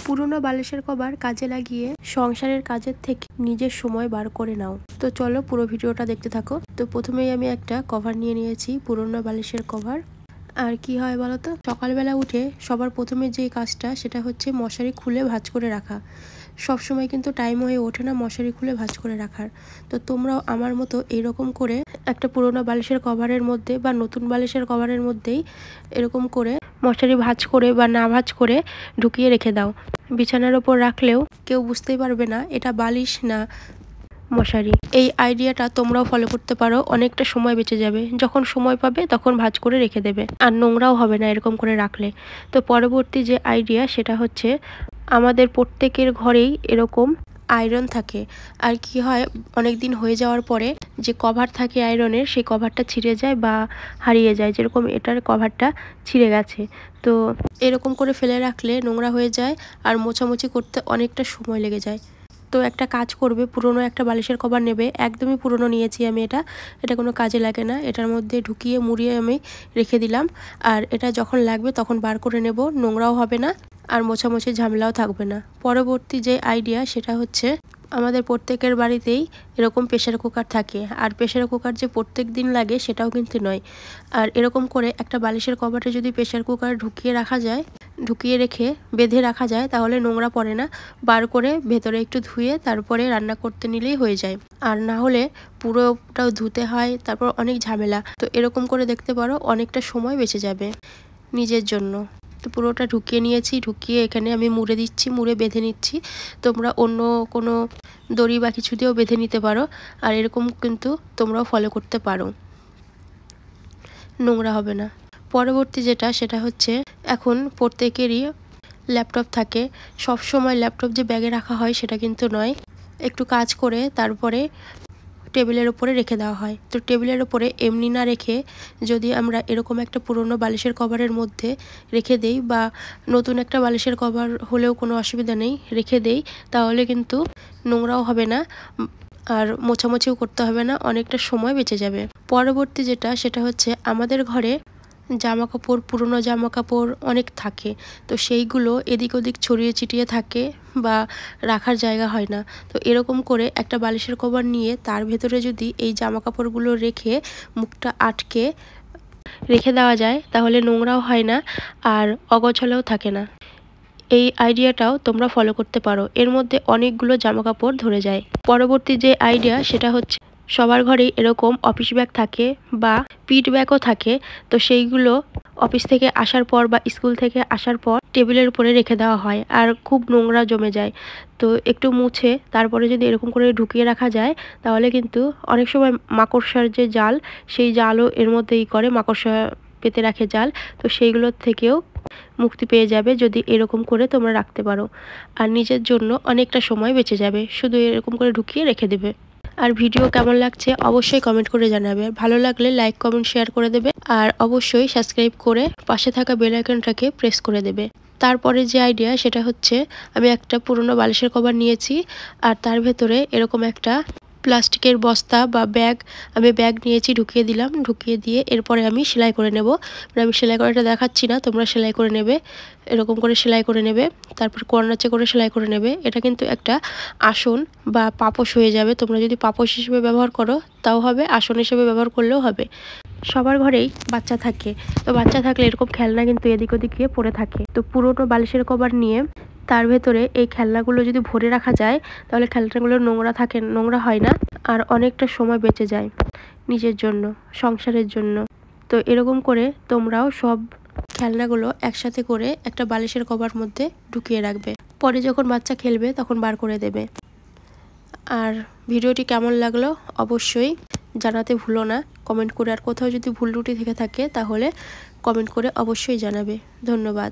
পুরোনো বালিশের কভার কাজে লাগিয়ে সংসারের কাজের থেকে নিজের সময় বার করে নাও। তো চলো পুরো ভিডিওটা দেখতে থাকো। তো প্রথমেই আমি একটা কভার নিয়ে নিয়েছি, পুরোনো বালিশের কভার। আর কি হয় বলো তো, সকালবেলা উঠে সবার প্রথমে যে কাজটা সেটা হচ্ছে মশারি খুলে ভাঁজ করে রাখা। সব সময় কিন্তু টাইম হয়ে ওঠে না মশারি খুলে ভাঁজ করে রাখার। তো তোমরাও আমার মতো এরকম করে একটা পুরোনো বালিশের কভারের মধ্যে বা নতুন বালিশের কভারের মধ্যেই এরকম করে মশারি ভাঁজ করে বা না ভাঁজ করে ঢুকিয়ে রেখে দাও। বিছানার ওপর রাখলেও কেউ বুঝতেই পারবে না এটা বালিশ না মশারি। এই আইডিয়াটা তোমরাও ফলো করতে পারো, অনেকটা সময় বেঁচে যাবে। যখন সময় পাবে তখন ভাঁজ করে রেখে দেবে, আর নোংরাও হবে না এরকম করে রাখলে। তো পরবর্তী যে আইডিয়া সেটা হচ্ছে, আমাদের প্রত্যেকের ঘরেই এরকম আয়রন থাকে। আর কি হয়, অনেক দিন হয়ে যাওয়ার পরে যে কভার থাকে আয়রনের, সেই কভারটা ছিঁড়ে যায় বা হারিয়ে যায়। যেরকম এটার কভারটা ছিঁড়ে গেছে, তো এরকম করে ফেলে রাখলে নোংরা হয়ে যায় আর মোছামুছি করতে অনেকটা সময় লেগে যায়। তো একটা কাজ করবে, পুরনো একটা বালিশের কভার নেবে, একদমই পুরনো নিয়েছি আমি, এটা কোনো কাজে লাগে না। এটার মধ্যে ঢুকিয়ে মুড়িয়ে আমি রেখে দিলাম, আর এটা যখন লাগবে তখন বার করে নেব, নোংরাও হবে না আর মোছামুছি ঝামেলাও থাকবে না। পরবর্তী যে আইডিয়া সেটা হচ্ছে, আমাদের প্রত্যেকের বাড়িতেই এরকম প্রেশার কুকার থাকে, আর প্রেশার কুকার যে প্রত্যেক দিন লাগে সেটাও কিন্তু নয়। আর এরকম করে একটা বালিশের কভারে যদি প্রেশার কুকার ঢুকিয়ে রেখে বেঁধে রাখা যায়, তাহলে নোংরা পড়ে না। বার করে ভেতরে একটু ধুয়ে তারপরে রান্না করতে নিলেই হয়ে যায়। আর না হলে পুরোটাও ধুতে হয়, তারপর অনেক ঝামেলা। তো এরকম করে দেখতে পারো, অনেকটা সময় বেঁচে যাবে নিজের জন্য। তো পুরোটা ঢুকিয়ে নিয়েছি, ঢুকিয়ে এখানে আমি মুড়ে দিচ্ছি, মুড়ে বেঁধে নিচ্ছি। তোমরা অন্য কোনো দড়ি বা কিছু দিয়েও বেঁধে নিতে পারো, আর এরকম কিন্তু তোমরাও ফলো করতে পারো, নোংরা হবে না। পরবর্তী যেটা সেটা হচ্ছে, এখন প্রত্যেকেরই ল্যাপটপ থাকে। সব সময় ল্যাপটপ যে ব্যাগে রাখা হয় সেটা কিন্তু নয়, একটু কাজ করে তারপরে টেবিলের ওপরে রেখে দেওয়া হয়। তো টেবিলের ওপরে এমনি না রেখে যদি আমরা এরকম একটা পুরনো বালিশের কভারের মধ্যে রেখে দেই, বা নতুন একটা বালিশের কভার হলেও কোনো অসুবিধা নেই, রেখে দেই, তাহলে কিন্তু নোংরাও হবে না আর মোছামুছিও করতে হবে না, অনেকটা সময় বেঁচে যাবে। পরবর্তী যেটা সেটা হচ্ছে, আমাদের ঘরে জামা কাপড়, পুরনো জামা কাপড় অনেক থাকে। তো সেইগুলো এদিক ওদিক ছড়িয়ে ছিটিয়ে থাকে বা রাখার জায়গা হয় না। তো এরকম করে একটা বালিশের কভার নিয়ে তার ভেতরে যদি এই জামা কাপড়গুলো রেখে মুখটা আটকে রেখে দেওয়া যায়, তাহলে নোংরাও হয় না আর অগোছালোও থাকে না। এই আইডিয়াটাও তোমরা ফলো করতে পারো, এর মধ্যে অনেকগুলো জামা কাপড় ধরে যায়। পরবর্তী যে আইডিয়া সেটা হচ্ছে, সবার ঘরেই এরকম অফিস ব্যাগ থাকে বা পিঠ ব্যাগও থাকে। তো সেইগুলো অফিস থেকে আসার পর বা স্কুল থেকে আসার পর টেবিলের উপরে রেখে দেওয়া হয়, আর খুব নোংরা জমে যায়। তো একটু মুছে তারপরে যদি এরকম করে ঢুকিয়ে রাখা যায়, তাহলে কিন্তু অনেক সময় মাকড়সার যে জাল, সেই জালও এর মধ্যেই করে, মাকড়সা পেতে রাখে জাল। তো সেইগুলোর থেকেও মুক্তি পেয়ে যাবে যদি এরকম করে তোমরা রাখতে পারো, আর নিজের জন্য অনেকটা সময় বেঁচে যাবে, শুধু এরকম করে ঢুকিয়ে রেখে দেবে। আর ভিডিও কেমন লাগছে অবশ্যই কমেন্ট করে জানাবে, ভালো লাগলে লাইক কমেন্ট শেয়ার করে দেবে, আর অবশ্যই সাবস্ক্রাইব করে পাশে থাকা বেল আইকনটাকে প্রেস করে দেবে। তারপরে যে আইডিয়া সেটা হচ্ছে, আমি একটা পুরনো বালিশের কভার নিয়েছি, আর তার ভেতরে এরকম একটা প্লাস্টিকের বস্তা বা ব্যাগ নিয়েছি, ঢুকিয়ে দিলাম। ঢুকিয়ে দিয়ে এরপরে আমি সেলাই করে নেব। আমি সেলাই করাটা দেখাচ্ছি না, তোমরা সেলাই করে নেবে, এরকম করে সেলাই করে নেবে, তারপর কর্নাচে করে সেলাই করে নেবে। এটা কিন্তু একটা আসন বা পাপোশ হয়ে যাবে। তোমরা যদি পাপোশ হিসেবে ব্যবহার করো তাও হবে, আসন হিসেবে ব্যবহার করলেও হবে। সবার ঘরেই বাচ্চা থাকে, তো বাচ্চা থাকলে এরকম খেলনা কিন্তু এদিক ওদিক গিয়ে পড়ে থাকে। তো পুরোনো বালিশের কভার নিয়ে তার ভেতরে এই খেলনাগুলো যদি ভরে রাখা যায়, তাহলে খেলনাগুলো নোংরা হয় না আর অনেকটা সময় বেঁচে যায় নিজের জন্য, সংসারের জন্য। তো এরকম করে তোমরাও সব খেলনাগুলো একসাথে করে একটা বালিশের কভার মধ্যে ঢুকিয়ে রাখবে, পরে যখন বাচ্চা খেলবে তখন বার করে দেবে। আর ভিডিওটি কেমন লাগলো অবশ্যই জানাতে ভুলো না কমেন্ট করে, আর কোথাও যদি ভুল ত্রুটি থেকে থাকে তাহলে কমেন্ট করে অবশ্যই জানাবে। ধন্যবাদ।